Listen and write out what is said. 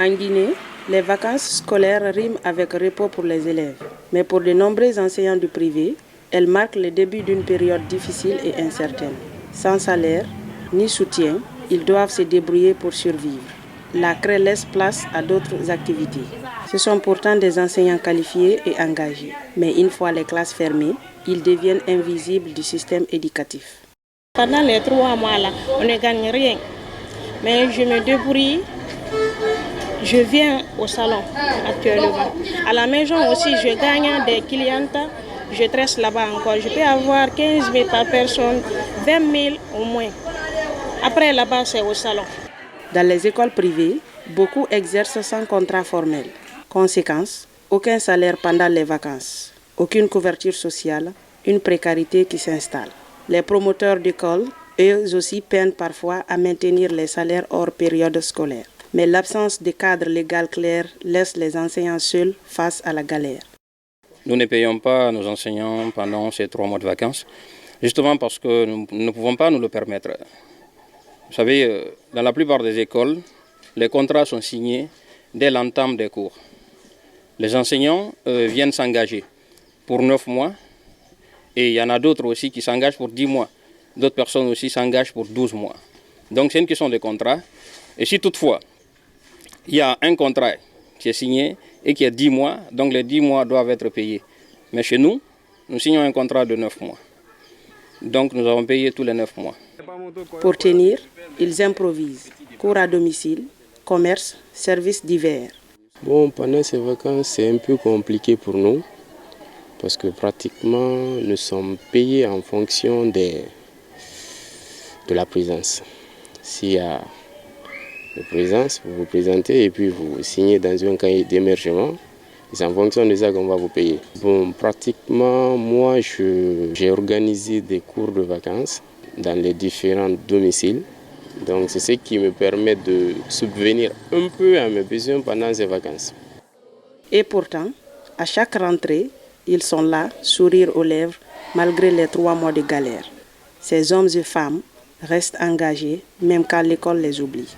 En Guinée, les vacances scolaires riment avec repos pour les élèves. Mais pour de nombreux enseignants du privé, elles marquent le début d'une période difficile et incertaine. Sans salaire ni soutien, ils doivent se débrouiller pour survivre. La CRE laisse place à d'autres activités. Ce sont pourtant des enseignants qualifiés et engagés. Mais une fois les classes fermées, ils deviennent invisibles du système éducatif. Pendant les 3 mois là, on ne gagne rien. Mais je me débrouille. Je viens au salon actuellement. À la maison aussi, je gagne des clientes. Je tresse là-bas encore. Je peux avoir 15 000 par personne, 20 000 au moins. Après là-bas, c'est au salon. Dans les écoles privées, beaucoup exercent sans contrat formel. Conséquence, aucun salaire pendant les vacances, aucune couverture sociale, une précarité qui s'installe. Les promoteurs d'écoles, eux aussi, peinent parfois à maintenir les salaires hors période scolaire. Mais l'absence de cadre légal clair laisse les enseignants seuls face à la galère. Nous ne payons pas nos enseignants pendant ces 3 mois de vacances, justement parce que nous ne pouvons pas nous le permettre. Vous savez, dans la plupart des écoles, les contrats sont signés dès l'entame des cours. Les enseignants viennent s'engager pour 9 mois et il y en a d'autres aussi qui s'engagent pour 10 mois. D'autres personnes aussi s'engagent pour 12 mois. Donc c'est une question de contrat. Et si toutefois, il y a un contrat qui est signé et qui est 10 mois, donc les 10 mois doivent être payés. Mais chez nous, nous signons un contrat de 9 mois. Donc nous avons payé tous les 9 mois. Pour tenir, ils improvisent. Cours à domicile, commerce, services divers. Bon, pendant ces vacances, c'est un peu compliqué pour nous parce que pratiquement nous sommes payés en fonction de la présence. S'il y a de présence, vous vous présentez et puis vous signez dans un cahier d'émergement. C'est en fonction de ça qu'on va vous payer. Bon, pratiquement, moi, j'ai organisé des cours de vacances dans les différents domiciles. Donc, c'est ce qui me permet de subvenir un peu à mes besoins pendant ces vacances. Et pourtant, à chaque rentrée, ils sont là, sourire aux lèvres, malgré les 3 mois de galère. Ces hommes et femmes restent engagés, même quand l'école les oublie.